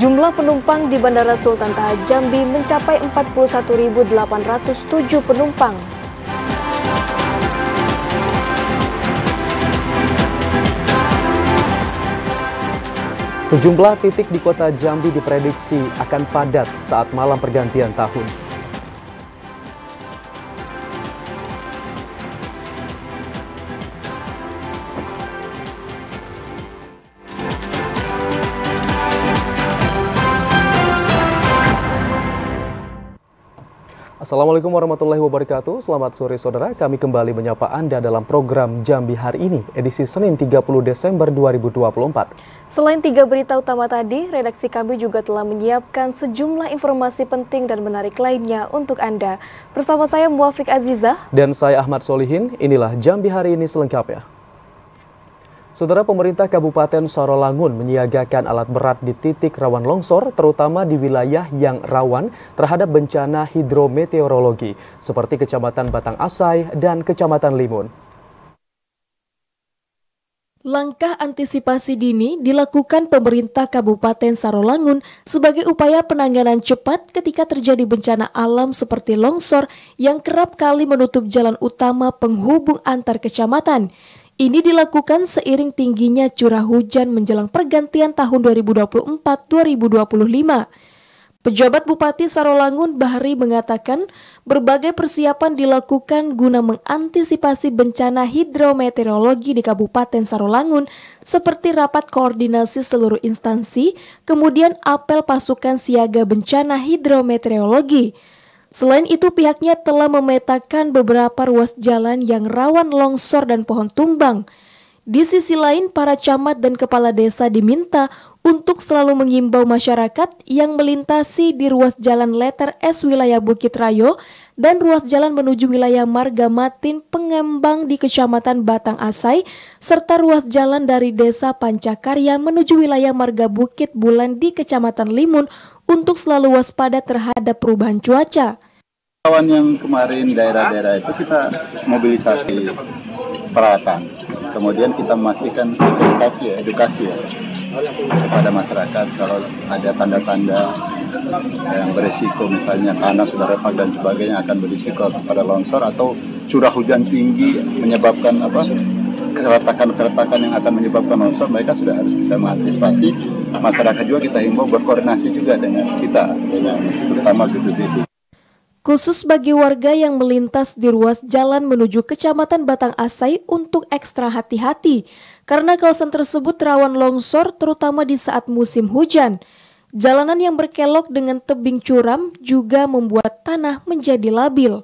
Jumlah penumpang di Bandara Sultan Toha Jambi mencapai 41.807 penumpang. Sejumlah titik di kota Jambi diprediksi akan padat saat malam pergantian tahun. Assalamualaikum warahmatullahi wabarakatuh. Selamat sore saudara, kami kembali menyapa Anda dalam program Jambi hari ini, edisi Senin 30 Desember 2024. Selain 3 berita utama tadi, redaksi kami juga telah menyiapkan sejumlah informasi penting dan menarik lainnya untuk Anda. Bersama saya Muafiq Azizah dan saya Ahmad Solihin, inilah Jambi hari ini selengkapnya. Saudara, pemerintah Kabupaten Sarolangun menyiagakan alat berat di titik rawan longsor, terutama di wilayah yang rawan terhadap bencana hidrometeorologi, seperti Kecamatan Batang Asai dan Kecamatan Limun. Langkah antisipasi dini dilakukan pemerintah Kabupaten Sarolangun sebagai upaya penanganan cepat ketika terjadi bencana alam seperti longsor yang kerap kali menutup jalan utama penghubung antar kecamatan. Ini dilakukan seiring tingginya curah hujan menjelang pergantian tahun 2024-2025. Pejabat Bupati Sarolangun Bahri mengatakan berbagai persiapan dilakukan guna mengantisipasi bencana hidrometeorologi di Kabupaten Sarolangun seperti rapat koordinasi seluruh instansi, kemudian apel pasukan siaga bencana hidrometeorologi. Selain itu, pihaknya telah memetakan beberapa ruas jalan yang rawan longsor dan pohon tumbang. Di sisi lain, para camat dan kepala desa diminta untuk selalu mengimbau masyarakat yang melintasi di ruas jalan Letter S wilayah Bukit Rayo dan ruas jalan menuju wilayah Marga Matin Pengembang di Kecamatan Batang Asai, serta ruas jalan dari Desa Pancakarya menuju wilayah Marga Bukit Bulan di Kecamatan Limun untuk selalu waspada terhadap perubahan cuaca. Kawan yang kemarin daerah-daerah itu kita mobilisasi peralatan, kemudian kita memastikan sosialisasi, edukasi kepada masyarakat kalau ada tanda-tanda yang berisiko, misalnya tanah sudah retak dan sebagainya akan berisiko kepada longsor atau curah hujan tinggi menyebabkan keretakan yang akan menyebabkan longsor. Mereka sudah harus bisa mengantisipasi. Masyarakat juga kita himbau berkoordinasi juga dengan kita, terutama BPBD. Khusus bagi warga yang melintas di ruas jalan menuju Kecamatan Batang Asai untuk ekstra hati-hati, karena kawasan tersebut rawan longsor terutama di saat musim hujan. Jalanan yang berkelok dengan tebing curam juga membuat tanah menjadi labil.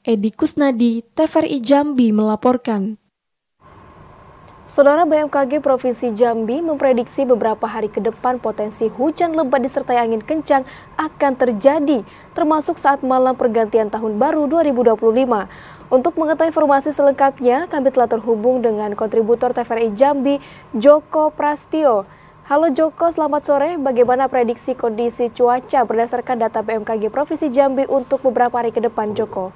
Edi Kusnadi, TVRI Jambi melaporkan. Saudara, BMKG Provinsi Jambi memprediksi beberapa hari ke depan potensi hujan lebat disertai angin kencang akan terjadi, termasuk saat malam pergantian tahun baru 2025. Untuk mengetahui informasi selengkapnya, kami telah terhubung dengan kontributor TVRI Jambi, Joko Prastio. Halo Joko, selamat sore. Bagaimana prediksi kondisi cuaca berdasarkan data BMKG Provinsi Jambi untuk beberapa hari ke depan, Joko?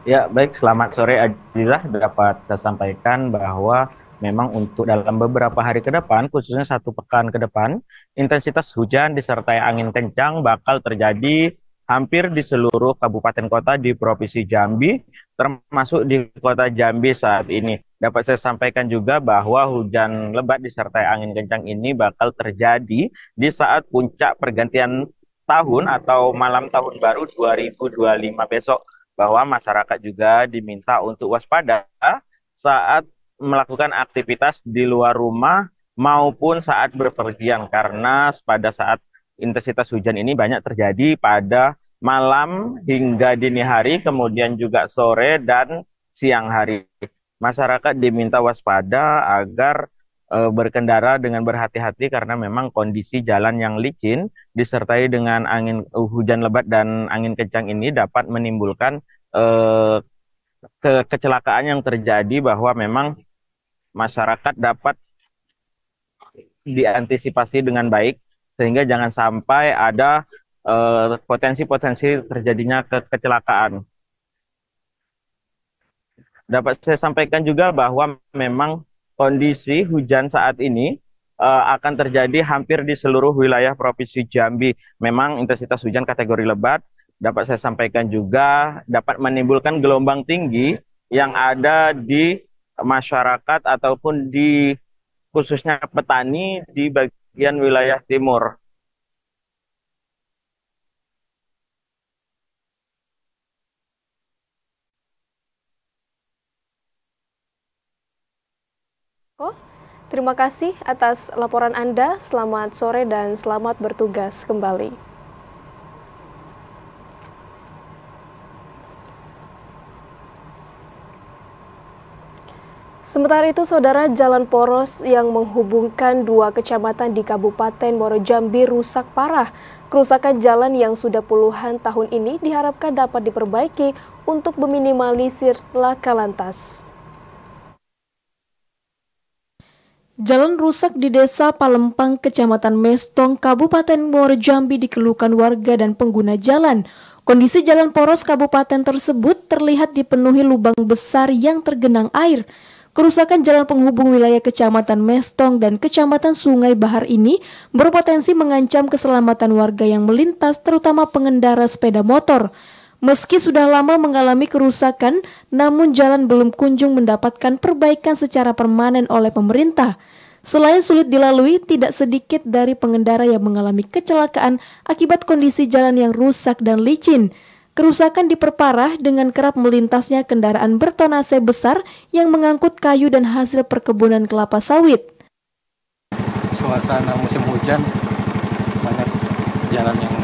Ya, baik, selamat sore Azizah. Dapat saya sampaikan bahwa memang untuk dalam beberapa hari ke depan, khususnya 1 pekan ke depan, intensitas hujan disertai angin kencang bakal terjadi hampir di seluruh kabupaten kota di Provinsi Jambi, termasuk di kota Jambi saat ini. Dapat saya sampaikan juga bahwa hujan lebat disertai angin kencang ini bakal terjadi di saat puncak pergantian tahun atau malam tahun baru 2025 besok, bahwa masyarakat juga diminta untuk waspada saat melakukan aktivitas di luar rumah maupun saat berpergian, karena pada saat intensitas hujan ini banyak terjadi pada malam hingga dini hari, kemudian juga sore dan siang hari. Masyarakat diminta waspada agar berkendara dengan berhati-hati karena memang kondisi jalan yang licin disertai dengan angin hujan lebat dan angin kencang ini dapat menimbulkan kecelakaan yang terjadi, bahwa memang masyarakat dapat diantisipasi dengan baik sehingga jangan sampai ada potensi-potensi terjadinya kecelakaan. Dapat saya sampaikan juga bahwa memang kondisi hujan saat ini akan terjadi hampir di seluruh wilayah Provinsi Jambi. Memang intensitas hujan kategori lebat dapat saya sampaikan juga dapat menimbulkan gelombang tinggi yang ada di masyarakat ataupun di khususnya petani di bagian wilayah timur. Terima kasih atas laporan Anda. Selamat sore dan selamat bertugas kembali. Sementara itu, saudara, jalan poros yang menghubungkan dua kecamatan di Kabupaten Muaro Jambi rusak parah. Kerusakan jalan yang sudah puluhan tahun ini diharapkan dapat diperbaiki untuk meminimalisir laka lantas. Jalan rusak di Desa Palempang, Kecamatan Mestong, Kabupaten Muaro Jambi dikeluhkan warga dan pengguna jalan. Kondisi jalan poros kabupaten tersebut terlihat dipenuhi lubang besar yang tergenang air. Kerusakan jalan penghubung wilayah Kecamatan Mestong dan Kecamatan Sungai Bahar ini berpotensi mengancam keselamatan warga yang melintas, terutama pengendara sepeda motor. Meski sudah lama mengalami kerusakan, namun jalan belum kunjung mendapatkan perbaikan secara permanen oleh pemerintah. Selain sulit dilalui, tidak sedikit dari pengendara yang mengalami kecelakaan akibat kondisi jalan yang rusak dan licin. Kerusakan diperparah dengan kerap melintasnya kendaraan bertonase besar yang mengangkut kayu dan hasil perkebunan kelapa sawit. Suasana musim hujan, banyak jalan yang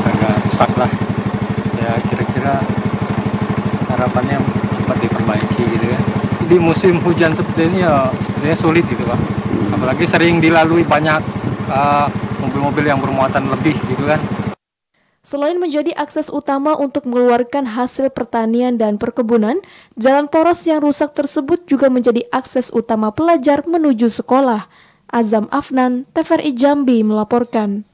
agak rusak lah. Ya kira-kira harapannya cepat diperbaiki gitu ya. Di musim hujan seperti ini ya sepertinya sulit gitu Pak. Apalagi sering dilalui banyak mobil-mobil yang bermuatan lebih gitu kan. Selain menjadi akses utama untuk mengeluarkan hasil pertanian dan perkebunan, jalan poros yang rusak tersebut juga menjadi akses utama pelajar menuju sekolah. Azam Afnan, TVRI Jambi melaporkan.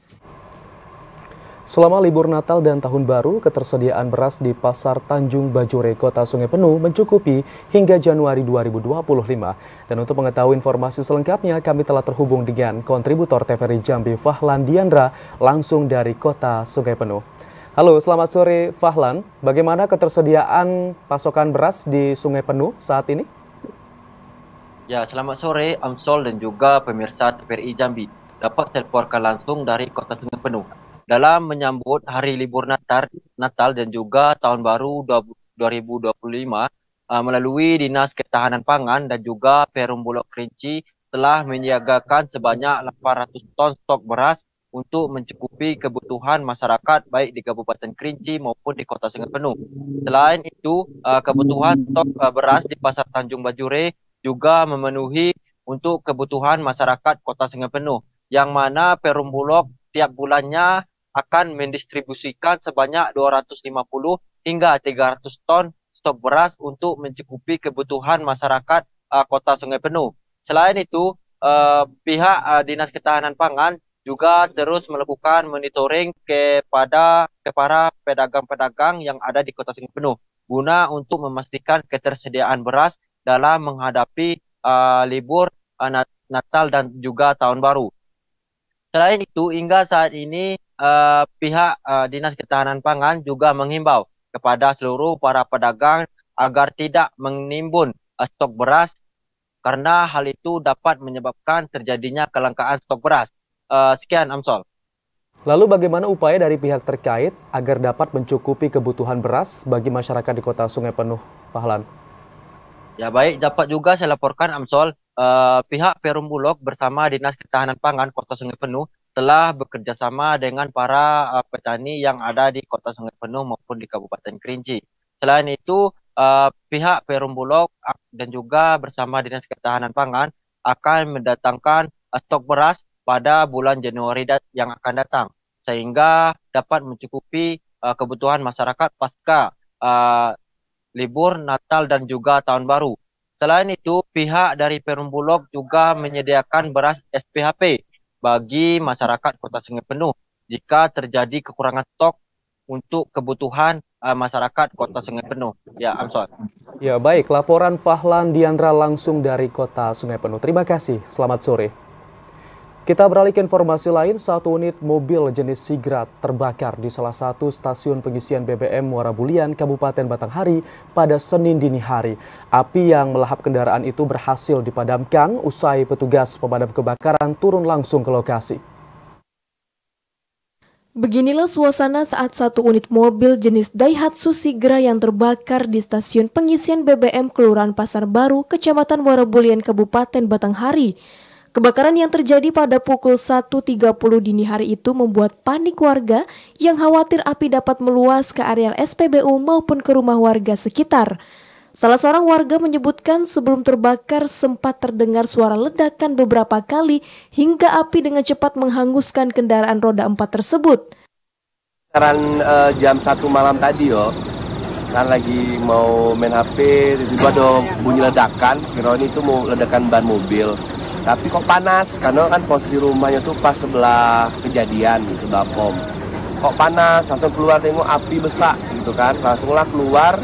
Selama libur Natal dan Tahun Baru, ketersediaan beras di Pasar Tanjung Bajure, Kota Sungai Penuh mencukupi hingga Januari 2025. Dan untuk mengetahui informasi selengkapnya, kami telah terhubung dengan kontributor TVRI Jambi Fahlan Diandra langsung dari Kota Sungai Penuh. Halo, selamat sore Fahlan. Bagaimana ketersediaan pasokan beras di Sungai Penuh saat ini? Ya, selamat sore Amsol dan juga pemirsa TVRI Jambi. Dapat saya laporkan langsung dari Kota Sungai Penuh. Dalam menyambut hari libur Natal dan juga Tahun Baru 2025, melalui Dinas Ketahanan Pangan dan juga Perum Bulog Kerinci telah menyiagakan sebanyak 800 ton stok beras untuk mencukupi kebutuhan masyarakat baik di Kabupaten Kerinci maupun di Kota Sungai Penuh. Selain itu, kebutuhan stok beras di Pasar Tanjung Bajure juga memenuhi untuk kebutuhan masyarakat Kota Sungai Penuh, yang mana Perum Bulog tiap bulannya akan mendistribusikan sebanyak 250 hingga 300 ton stok beras untuk mencukupi kebutuhan masyarakat Kota Sungai Penuh. Selain itu, pihak Dinas Ketahanan Pangan juga terus melakukan monitoring kepada para pedagang-pedagang yang ada di Kota Sungai Penuh guna untuk memastikan ketersediaan beras dalam menghadapi libur Natal dan juga Tahun Baru. Selain itu, hingga saat ini pihak Dinas Ketahanan Pangan juga menghimbau kepada seluruh para pedagang agar tidak menimbun stok beras karena hal itu dapat menyebabkan terjadinya kelangkaan stok beras. Sekian Amsol. Lalu bagaimana upaya dari pihak terkait agar dapat mencukupi kebutuhan beras bagi masyarakat di Kota Sungai Penuh, Fahlan? Ya baik, dapat juga saya laporkan Amsol, pihak Perum Bulog bersama Dinas Ketahanan Pangan Kota Sungai Penuh telah bekerjasama dengan para petani yang ada di Kota Sungai Penuh maupun di Kabupaten Kerinci. Selain itu, pihak Perum Bulog dan juga bersama Dinas Ketahanan Pangan akan mendatangkan stok beras pada bulan Januari yang akan datang, sehingga dapat mencukupi kebutuhan masyarakat pasca libur Natal dan juga Tahun Baru. Selain itu, pihak dari Perum Bulog juga menyediakan beras SPHP bagi masyarakat Kota Sungai Penuh jika terjadi kekurangan stok untuk kebutuhan masyarakat Kota Sungai Penuh. Ya, Amsol. Ya, baik. Laporan Fahlan Diandra langsung dari Kota Sungai Penuh. Terima kasih. Selamat sore. Kita beralih ke informasi lain, satu unit mobil jenis Sigra terbakar di salah satu stasiun pengisian BBM Muara Bulian, Kabupaten Batanghari pada Senin dini hari. Api yang melahap kendaraan itu berhasil dipadamkan usai petugas pemadam kebakaran turun langsung ke lokasi. Beginilah suasana saat satu unit mobil jenis Daihatsu Sigra yang terbakar di stasiun pengisian BBM Kelurahan Pasar Baru, Kecamatan Muara Bulian, Kabupaten Batanghari. Kebakaran yang terjadi pada pukul 1.30 dini hari itu membuat panik warga yang khawatir api dapat meluas ke areal SPBU maupun ke rumah warga sekitar. Salah seorang warga menyebutkan sebelum terbakar sempat terdengar suara ledakan beberapa kali hingga api dengan cepat menghanguskan kendaraan roda 4 tersebut. Sekarang jam 1 malam tadi kan lagi mau main HP, tiba-tiba ada bunyi ledakan, kira itu mau ledakan ban mobil. Tapi kok panas, karena kan posisi rumahnya tuh pas sebelah kejadian gitu, bom. Kok panas, langsung keluar tengok api besar gitu kan, langsunglah keluar.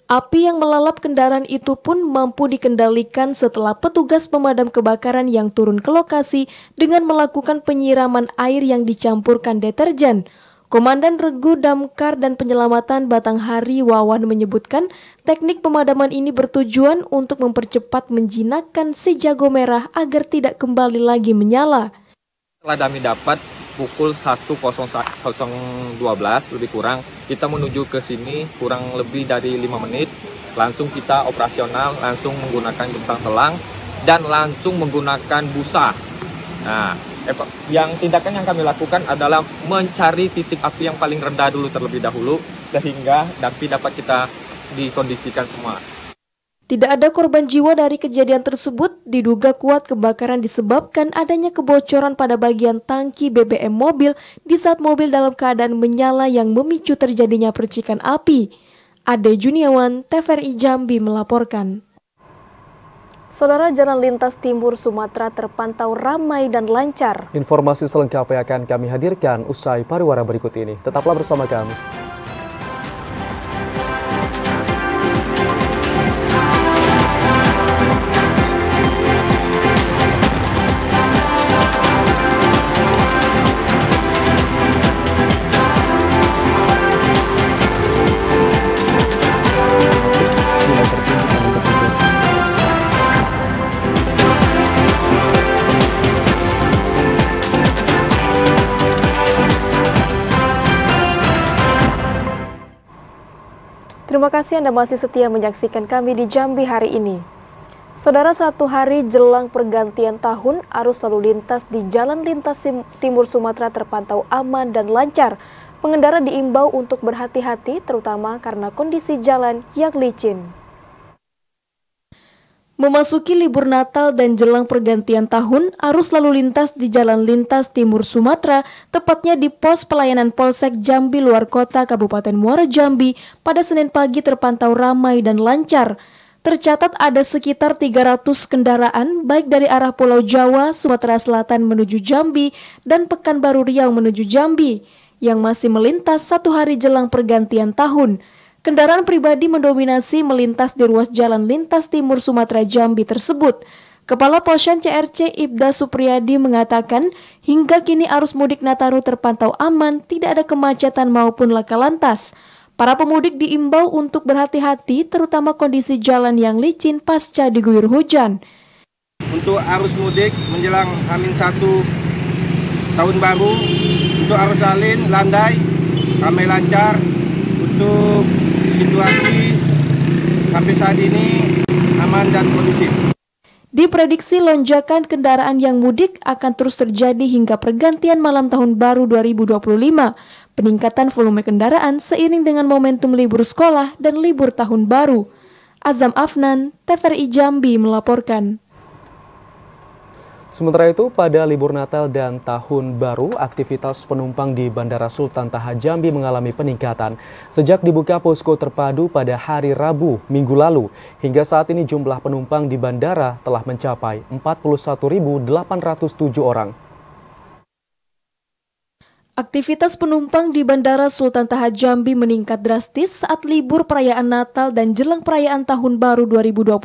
Api yang melalap kendaraan itu pun mampu dikendalikan setelah petugas pemadam kebakaran yang turun ke lokasi dengan melakukan penyiraman air yang dicampurkan deterjen. Komandan Regu Damkar dan Penyelamatan Batanghari Wawan menyebutkan teknik pemadaman ini bertujuan untuk mempercepat menjinakkan si jago merah agar tidak kembali lagi menyala. Setelah kami dapat pukul 1.0012 lebih kurang, kita menuju ke sini kurang lebih dari 5 menit. Langsung kita operasional, langsung menggunakan gentang selang dan langsung menggunakan busa. Nah, yang tindakan yang kami lakukan adalah mencari titik api yang paling rendah dulu terlebih dahulu sehingga api dapat kita dikondisikan semua. Tidak ada korban jiwa dari kejadian tersebut, diduga kuat kebakaran disebabkan adanya kebocoran pada bagian tangki BBM mobil di saat mobil dalam keadaan menyala yang memicu terjadinya percikan api. Ade Juniawan, TVRI Jambi melaporkan. Saudara, jalan lintas timur Sumatera terpantau ramai dan lancar. Informasi selengkapnya akan kami hadirkan usai pariwara berikut ini. Tetaplah bersama kami. Terima kasih Anda masih setia menyaksikan kami di Jambi hari ini. Saudara, satu hari jelang pergantian tahun, arus lalu lintas di jalan lintas timur Sumatera terpantau aman dan lancar. Pengendara diimbau untuk berhati-hati terutama karena kondisi jalan yang licin. Memasuki libur Natal dan jelang pergantian tahun, arus lalu lintas di jalan lintas timur Sumatera, tepatnya di pos pelayanan Polsek Jambi luar kota Kabupaten Muara Jambi, pada Senin pagi terpantau ramai dan lancar. Tercatat ada sekitar 300 kendaraan baik dari arah Pulau Jawa, Sumatera Selatan menuju Jambi, dan Pekanbaru Riau menuju Jambi, yang masih melintas satu hari jelang pergantian tahun. Kendaraan pribadi mendominasi melintas di ruas jalan lintas timur Sumatera Jambi tersebut. Kepala Posyan CRC Ibda Supriyadi mengatakan hingga kini arus mudik Nataru terpantau aman, tidak ada kemacetan maupun laka lantas. Para pemudik diimbau untuk berhati-hati terutama kondisi jalan yang licin pasca diguyur hujan. Untuk arus mudik menjelang H-1 tahun baru, untuk arus lalin, landai, ramai lancar. Untuk situasi sampai saat ini aman dan kondusif. Diprediksi lonjakan kendaraan yang mudik akan terus terjadi hingga pergantian malam tahun baru 2025. Peningkatan volume kendaraan seiring dengan momentum libur sekolah dan libur tahun baru. Azam Afnan, TVRI Jambi melaporkan. Sementara itu, pada libur Natal dan Tahun Baru, aktivitas penumpang di Bandara Sultan Taha Jambi mengalami peningkatan. Sejak dibuka posko terpadu pada hari Rabu minggu lalu, hingga saat ini jumlah penumpang di bandara telah mencapai 41.807 orang. Aktivitas penumpang di Bandara Sultan Taha Jambi meningkat drastis saat libur perayaan Natal dan jelang perayaan Tahun Baru 2025.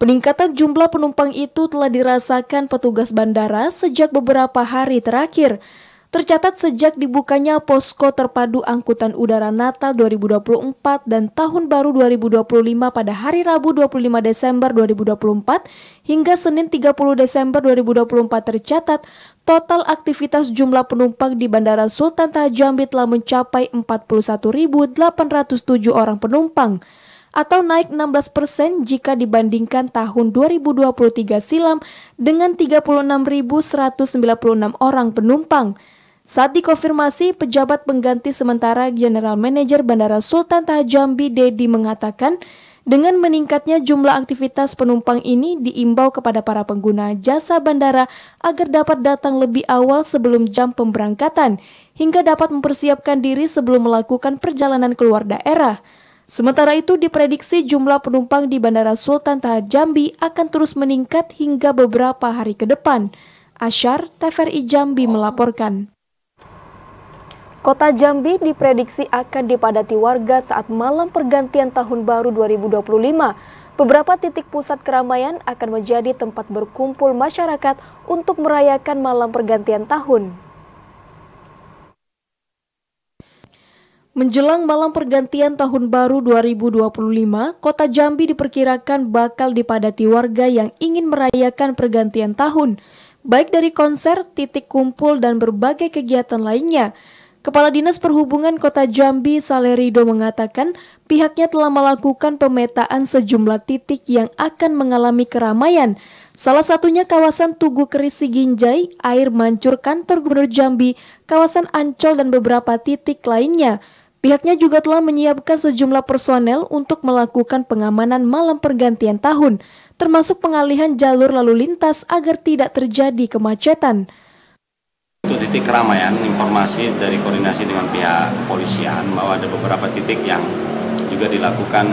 Peningkatan jumlah penumpang itu telah dirasakan petugas bandara sejak beberapa hari terakhir. Tercatat sejak dibukanya posko terpadu angkutan udara Natal 2024 dan Tahun Baru 2025 pada hari Rabu 25 Desember 2024 hingga Senin 30 Desember 2024 tercatat total aktivitas jumlah penumpang di Bandara Sultan Toha Jambi telah mencapai 41.807 orang penumpang, atau naik 16% jika dibandingkan tahun 2023 silam dengan 36.196 orang penumpang. Saat dikonfirmasi, pejabat pengganti sementara General Manager Bandara Sultan Toha Jambi Dedi mengatakan, dengan meningkatnya jumlah aktivitas penumpang ini diimbau kepada para pengguna jasa bandara agar dapat datang lebih awal sebelum jam pemberangkatan, hingga dapat mempersiapkan diri sebelum melakukan perjalanan keluar daerah. Sementara itu, diprediksi jumlah penumpang di Bandara Sultan Toha Jambi akan terus meningkat hingga beberapa hari ke depan. Asyar, TVRI Jambi melaporkan. Kota Jambi diprediksi akan dipadati warga saat malam pergantian Tahun Baru 2025. Beberapa titik pusat keramaian akan menjadi tempat berkumpul masyarakat untuk merayakan malam pergantian tahun. Menjelang malam pergantian Tahun Baru 2025, Kota Jambi diperkirakan bakal dipadati warga yang ingin merayakan pergantian tahun, baik dari konser, titik kumpul, dan berbagai kegiatan lainnya. Kepala Dinas Perhubungan Kota Jambi, Saleh Ridho, mengatakan pihaknya telah melakukan pemetaan sejumlah titik yang akan mengalami keramaian. Salah satunya kawasan Tugu Keris Siginjai, Air Mancur Kantor Gubernur Jambi, kawasan Ancol, dan beberapa titik lainnya. Pihaknya juga telah menyiapkan sejumlah personel untuk melakukan pengamanan malam pergantian tahun, termasuk pengalihan jalur lalu lintas agar tidak terjadi kemacetan. Untuk titik keramaian, informasi dari koordinasi dengan pihak kepolisian bahwa ada beberapa titik yang juga dilakukan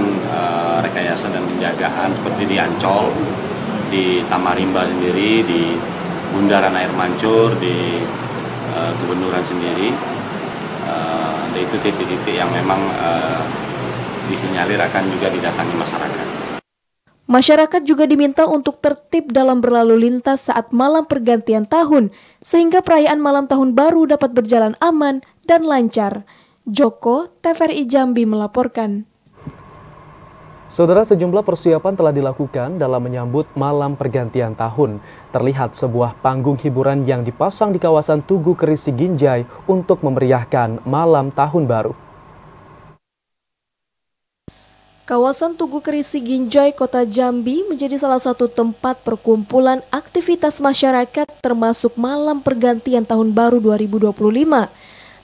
rekayasa dan penjagaan seperti di Ancol, di Tamarimba sendiri, di Bundaran Air Mancur, di Gubernuran sendiri. Itu titik-titik yang memang disinyalir akan juga didatangi masyarakat. Masyarakat juga diminta untuk tertib dalam berlalu lintas saat malam pergantian tahun, sehingga perayaan malam tahun baru dapat berjalan aman dan lancar. Joko, TVRI Jambi melaporkan. Saudara, sejumlah persiapan telah dilakukan dalam menyambut malam pergantian tahun. Terlihat sebuah panggung hiburan yang dipasang di kawasan Tugu Keris Siginjai untuk memeriahkan malam tahun baru. Kawasan Tugu Keris Siginjai, Kota Jambi menjadi salah satu tempat perkumpulan aktivitas masyarakat termasuk malam pergantian tahun baru 2025.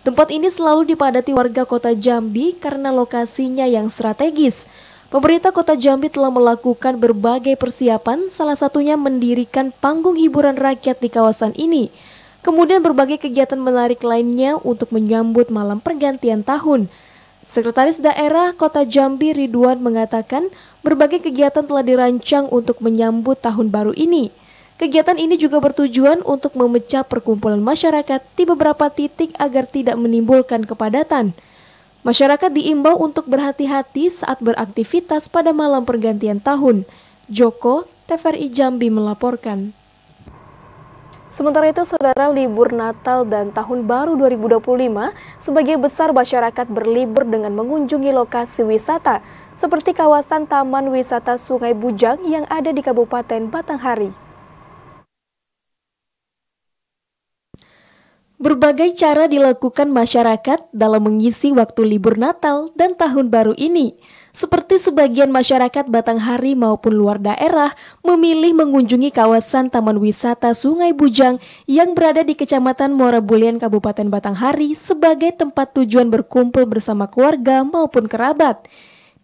Tempat ini selalu dipadati warga Kota Jambi karena lokasinya yang strategis. Pemerintah Kota Jambi telah melakukan berbagai persiapan, salah satunya mendirikan panggung hiburan rakyat di kawasan ini. Kemudian berbagai kegiatan menarik lainnya untuk menyambut malam pergantian tahun. Sekretaris Daerah Kota Jambi Ridwan mengatakan berbagai kegiatan telah dirancang untuk menyambut tahun baru ini. Kegiatan ini juga bertujuan untuk memecah perkumpulan masyarakat di beberapa titik agar tidak menimbulkan kepadatan. Masyarakat diimbau untuk berhati-hati saat beraktivitas pada malam pergantian tahun. Joko, TVRI Jambi melaporkan. Sementara itu, saudara, libur Natal dan Tahun Baru 2025, sebagian besar masyarakat berlibur dengan mengunjungi lokasi wisata, seperti kawasan Taman Wisata Sungai Bujang yang ada di Kabupaten Batanghari. Berbagai cara dilakukan masyarakat dalam mengisi waktu libur Natal dan Tahun Baru ini. Seperti sebagian masyarakat Batanghari maupun luar daerah memilih mengunjungi kawasan Taman Wisata Sungai Bujang yang berada di Kecamatan Muara Bulyan, Kabupaten Batanghari sebagai tempat tujuan berkumpul bersama keluarga maupun kerabat.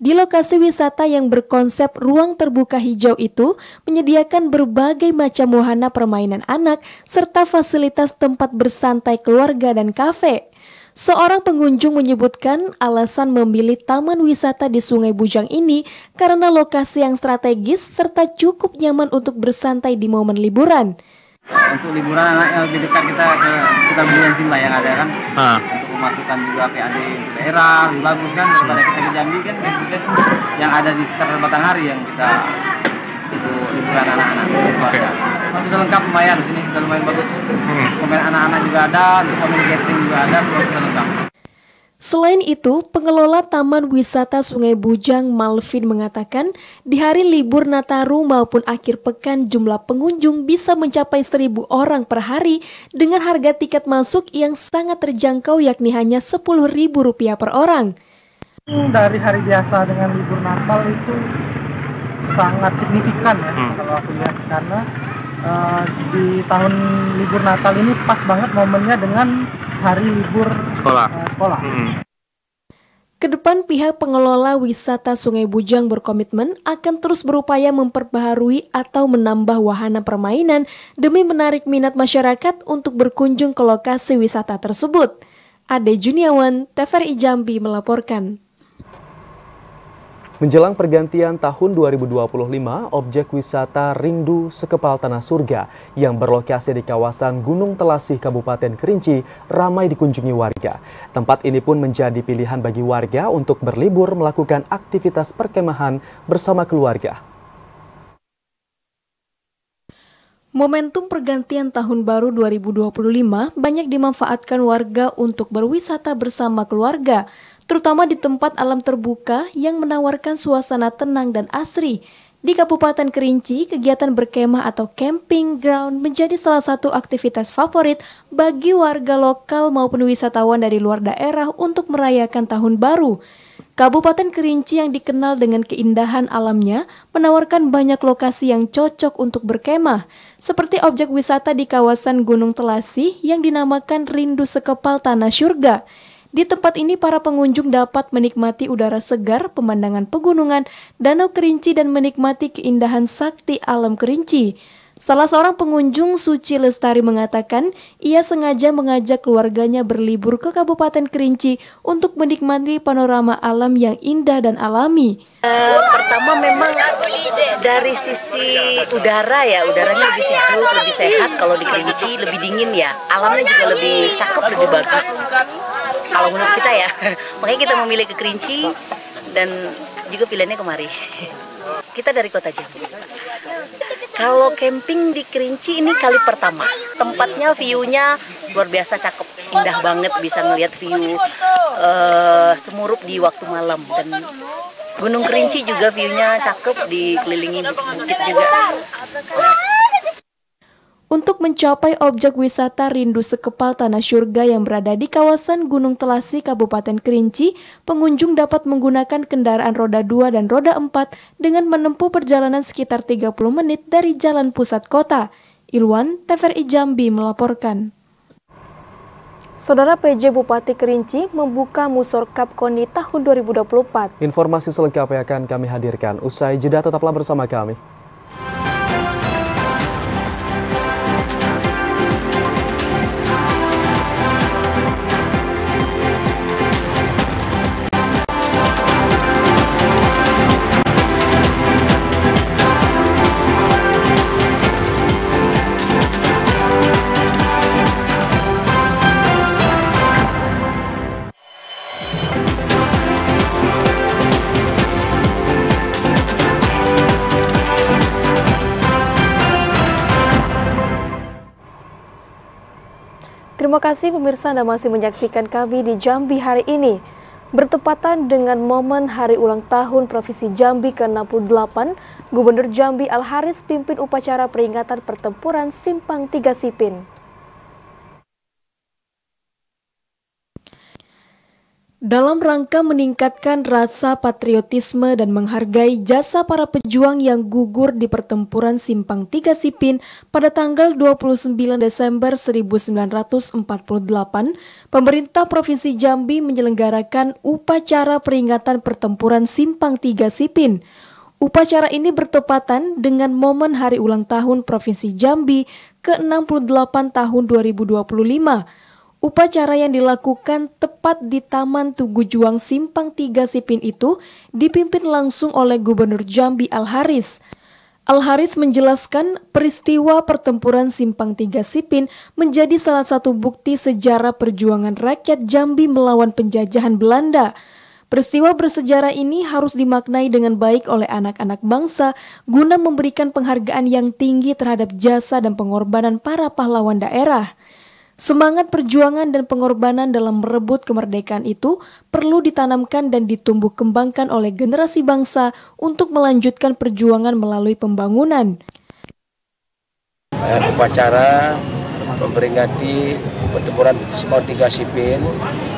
Di lokasi wisata yang berkonsep ruang terbuka hijau itu menyediakan berbagai macam wahana permainan anak serta fasilitas tempat bersantai keluarga dan kafe. Seorang pengunjung menyebutkan alasan memilih taman wisata di Sungai Bujang ini karena lokasi yang strategis serta cukup nyaman untuk bersantai di momen liburan. Untuk liburan anak lebih dekat kita beli bensin lah yang ada kan. Untuk memasukkan juga PAD untuk daerah lebih bagus kan daripada kita ke Jambi kan yang ada di sekitar Batanghari yang kita untuk liburan anak-anak keluarga. Sudah lengkap, lumayan sini, sudah lumayan bagus. Pemain anak-anak juga ada, untuk pemain catering juga ada, semua sudah lengkap. Selain itu, pengelola Taman Wisata Sungai Bujang Malvin mengatakan di hari libur Nataru maupun akhir pekan jumlah pengunjung bisa mencapai 1.000 orang per hari dengan harga tiket masuk yang sangat terjangkau yakni hanya Rp10.000 per orang. Dari hari biasa dengan libur Natal itu sangat signifikan ya kalau aku lihat, karena di tahun libur Natal ini pas banget momennya dengan hari libur sekolah. Kedepan pihak pengelola wisata Sungai Bujang berkomitmen akan terus berupaya memperbaharui atau menambah wahana permainan demi menarik minat masyarakat untuk berkunjung ke lokasi wisata tersebut. Ade Juniawan, TVRI Jambi melaporkan. Menjelang pergantian tahun 2025, objek wisata Rindu Sekepal Tanah Surga yang berlokasi di kawasan Gunung Telasih, Kabupaten Kerinci ramai dikunjungi warga. Tempat ini pun menjadi pilihan bagi warga untuk berlibur melakukan aktivitas perkemahan bersama keluarga. Momentum pergantian tahun baru 2025 banyak dimanfaatkan warga untuk berwisata bersama keluarga, terutama di tempat alam terbuka yang menawarkan suasana tenang dan asri. Di Kabupaten Kerinci, kegiatan berkemah atau camping ground menjadi salah satu aktivitas favorit bagi warga lokal maupun wisatawan dari luar daerah untuk merayakan tahun baru. Kabupaten Kerinci yang dikenal dengan keindahan alamnya menawarkan banyak lokasi yang cocok untuk berkemah, seperti objek wisata di kawasan Gunung Telasih yang dinamakan Rindu Sekepal Tanah Surga. Di tempat ini para pengunjung dapat menikmati udara segar, pemandangan pegunungan, Danau Kerinci dan menikmati keindahan sakti alam Kerinci. Salah seorang pengunjung, Suci Lestari, mengatakan ia sengaja mengajak keluarganya berlibur ke Kabupaten Kerinci untuk menikmati panorama alam yang indah dan alami. Pertama memang dari sisi udara ya, udaranya lebih sejuk, lebih sehat. Kalau di Kerinci lebih dingin ya, alamnya juga lebih cakep, lebih bagus. Kalau menurut kita ya, makanya kita memilih ke Kerinci dan juga pilihannya kemari. Kita dari Kota Jambi. Kalau camping di Kerinci ini kali pertama. Tempatnya, view-nya luar biasa cakep, indah banget, bisa ngelihat view Semurup di waktu malam. Dan Gunung Kerinci juga view-nya cakep, dikelilingi bukit juga. Untuk mencapai objek wisata Rindu Sekepal Tanah Surga yang berada di kawasan Gunung Telasih, Kabupaten Kerinci, pengunjung dapat menggunakan kendaraan roda 2 dan roda 4 dengan menempuh perjalanan sekitar 30 menit dari jalan pusat kota. Ilwan, TVRI Jambi melaporkan. Saudara, PJ Bupati Kerinci membuka Musorkap KONI tahun 2024. Informasi selengkapnya akan kami hadirkan. Usai jeda, tetaplah bersama kami. Terima kasih pemirsa, Anda masih menyaksikan kami di Jambi hari ini. Bertepatan dengan momen hari ulang tahun Provinsi Jambi ke-68, Gubernur Jambi Al-Haris pimpin upacara peringatan pertempuran Simpang 3 Sipin. Dalam rangka meningkatkan rasa patriotisme dan menghargai jasa para pejuang yang gugur di pertempuran Simpang 3 Sipin pada tanggal 29 Desember 1948, pemerintah Provinsi Jambi menyelenggarakan upacara peringatan pertempuran Simpang 3 Sipin. Upacara ini bertepatan dengan momen hari ulang tahun Provinsi Jambi ke-68 tahun 2025. Upacara yang dilakukan tepat di Taman Tugu Juang Simpang 3 Sipin itu dipimpin langsung oleh Gubernur Jambi Al-Haris. Al-Haris menjelaskan peristiwa pertempuran Simpang 3 Sipin menjadi salah satu bukti sejarah perjuangan rakyat Jambi melawan penjajahan Belanda. Peristiwa bersejarah ini harus dimaknai dengan baik oleh anak-anak bangsa guna memberikan penghargaan yang tinggi terhadap jasa dan pengorbanan para pahlawan daerah. Semangat perjuangan dan pengorbanan dalam merebut kemerdekaan itu perlu ditanamkan dan ditumbuh kembangkan oleh generasi bangsa untuk melanjutkan perjuangan melalui pembangunan. Upacara memperingati pertempuran Semarang 3 Sipin,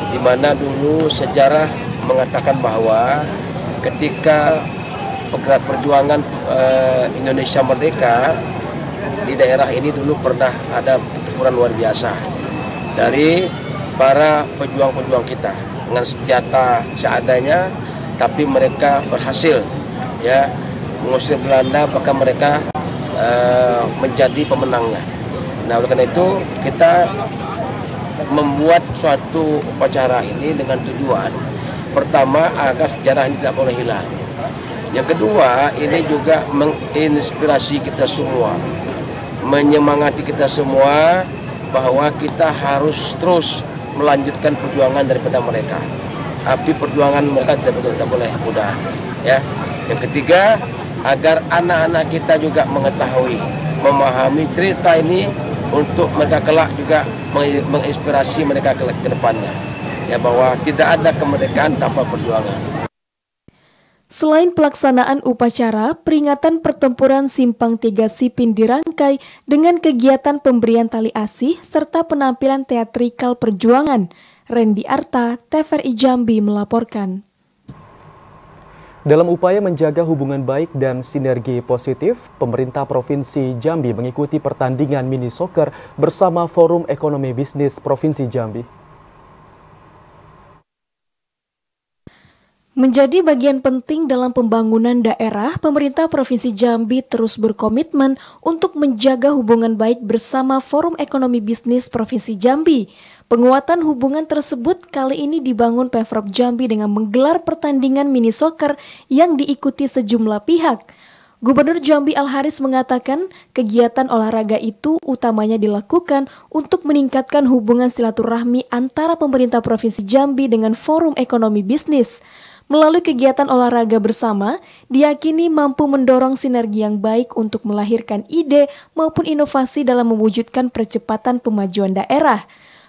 di mana dulu sejarah mengatakan bahwa ketika perjuangan Indonesia merdeka di daerah ini dulu pernah ada pertempuran luar biasa dari para pejuang-pejuang kita dengan senjata seadanya, tapi mereka berhasil ya mengusir Belanda, bahkan mereka menjadi pemenangnya. Nah, oleh karena itu kita membuat suatu upacara ini dengan tujuan pertama agar sejarah ini tidak boleh hilang. Yang kedua, ini juga menginspirasi kita semua, menyemangati kita semua bahwa kita harus terus melanjutkan perjuangan daripada mereka. Api perjuangan mereka tidak boleh pudar. Ya. Yang ketiga, agar anak-anak kita juga mengetahui, memahami cerita ini untuk mereka kelak juga menginspirasi mereka ke depannya. Ya, bahwa tidak ada kemerdekaan tanpa perjuangan. Selain pelaksanaan upacara, peringatan pertempuran Simpang 3 Sipin dirangkai dengan kegiatan pemberian tali asih serta penampilan teatrikal perjuangan. Randy Arta, TVRI Jambi melaporkan. Dalam upaya menjaga hubungan baik dan sinergi positif, pemerintah Provinsi Jambi mengikuti pertandingan mini soccer bersama Forum Ekonomi Bisnis Provinsi Jambi. Menjadi bagian penting dalam pembangunan daerah, pemerintah Provinsi Jambi terus berkomitmen untuk menjaga hubungan baik bersama Forum Ekonomi Bisnis Provinsi Jambi. Penguatan hubungan tersebut kali ini dibangun Pemprov Jambi dengan menggelar pertandingan mini soccer yang diikuti sejumlah pihak. Gubernur Jambi Al-Haris mengatakan kegiatan olahraga itu utamanya dilakukan untuk meningkatkan hubungan silaturahmi antara pemerintah Provinsi Jambi dengan Forum Ekonomi Bisnis. Melalui kegiatan olahraga bersama, diyakini mampu mendorong sinergi yang baik untuk melahirkan ide maupun inovasi dalam mewujudkan percepatan pemajuan daerah.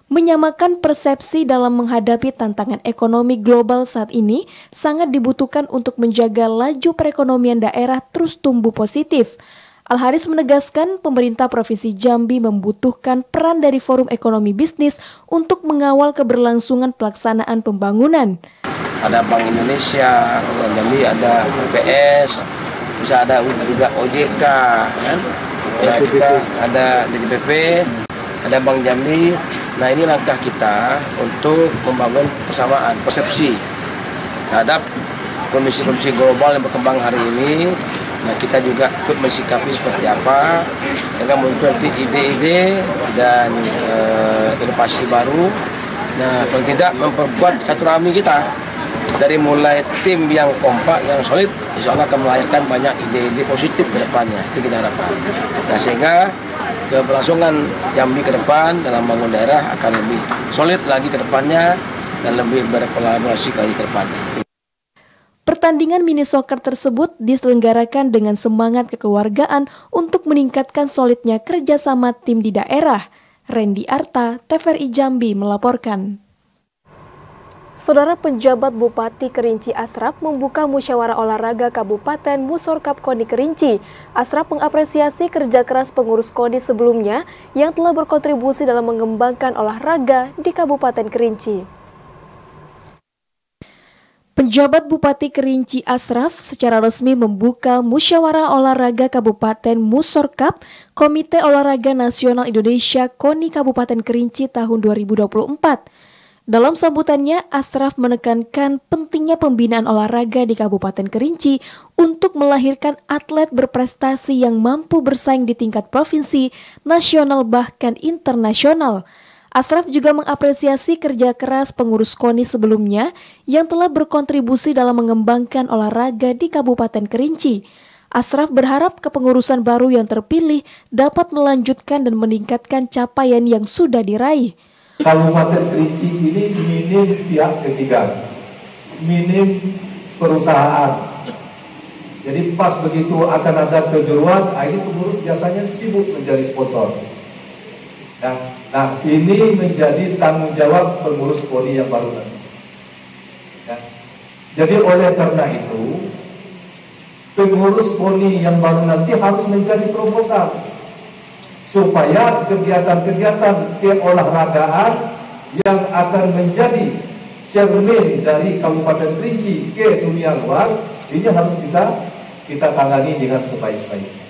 Menyamakan persepsi dalam menghadapi tantangan ekonomi global saat ini sangat dibutuhkan untuk menjaga laju perekonomian daerah terus tumbuh positif. Al-Haris menegaskan pemerintah Provinsi Jambi membutuhkan peran dari Forum Ekonomi Bisnis untuk mengawal keberlangsungan pelaksanaan pembangunan. Ada Bank Indonesia, Jambi ada BPS, bisa ada juga OJK, kan? Nah, kita ada DJPP, ada Bank Jambi. Nah, ini langkah kita untuk membangun persamaan persepsi terhadap kondisi-kondisi global yang berkembang hari ini. Nah, kita juga ikut mensikapi seperti apa, sehingga muncul ide-ide dan inovasi baru. Nah, paling tidak memperkuat silaturahmi kita. Dari mulai tim yang kompak, yang solid, insya Allah akan melahirkan banyak ide-ide positif ke depannya. Itu kita harapkan. Nah, sehingga keberlangsungan Jambi ke depan dalam bangun daerah akan lebih solid lagi ke depannya dan lebih berkolaborasi lagi ke depannya. Pertandingan mini soccer tersebut diselenggarakan dengan semangat kekeluargaan untuk meningkatkan solidnya kerjasama tim di daerah. Randy Arta, TVRI Jambi melaporkan. Saudara penjabat Bupati Kerinci Asraf membuka musyawarah olahraga Kabupaten Musorkap KONI Kerinci. Asraf mengapresiasi kerja keras pengurus KONI sebelumnya yang telah berkontribusi dalam mengembangkan olahraga di Kabupaten Kerinci. Penjabat Bupati Kerinci Asraf secara resmi membuka musyawarah olahraga Kabupaten Musorkap Komite Olahraga Nasional Indonesia KONI Kabupaten Kerinci tahun 2024. Dalam sambutannya, Asraf menekankan pentingnya pembinaan olahraga di Kabupaten Kerinci untuk melahirkan atlet berprestasi yang mampu bersaing di tingkat provinsi, nasional bahkan internasional. Asraf juga mengapresiasi kerja keras pengurus KONI sebelumnya yang telah berkontribusi dalam mengembangkan olahraga di Kabupaten Kerinci. Asraf berharap kepengurusan baru yang terpilih dapat melanjutkan dan meningkatkan capaian yang sudah diraih. Kabupaten Kerinci ini minim pihak ketiga. minim perusahaan. Jadi pas begitu akan ada kejuruan, ini pengurus biasanya sibuk menjadi sponsor. Nah, ini menjadi tanggung jawab pengurus PONI yang baru nanti. Ya. Jadi oleh karena itu, pengurus PONI yang baru nanti harus menjadi proposal supaya kegiatan-kegiatan keolahragaan yang akan menjadi cermin dari Kabupaten Kerinci ke dunia luar, ini harus bisa kita tangani dengan sebaik-baiknya.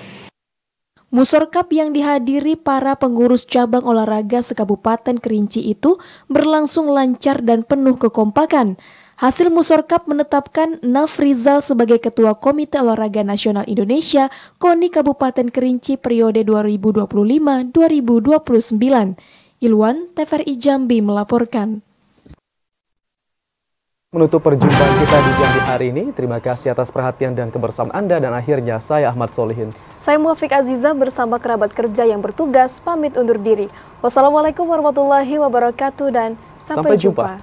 Musorkap yang dihadiri para pengurus cabang olahraga se-Kabupaten Kerinci itu berlangsung lancar dan penuh kekompakan. Hasil Musorkap menetapkan Nafrizal sebagai Ketua Komite Olahraga Nasional Indonesia KONI Kabupaten Kerinci periode 2025-2029. Ilwan, TVRI Jambi melaporkan. Menutup perjumpaan kita di Jambi hari ini, terima kasih atas perhatian dan kebersamaan Anda, dan akhirnya saya Ahmad Solihin. Saya Muafiq Aziza bersama kerabat kerja yang bertugas pamit undur diri. Wassalamualaikum warahmatullahi wabarakatuh dan sampai jumpa.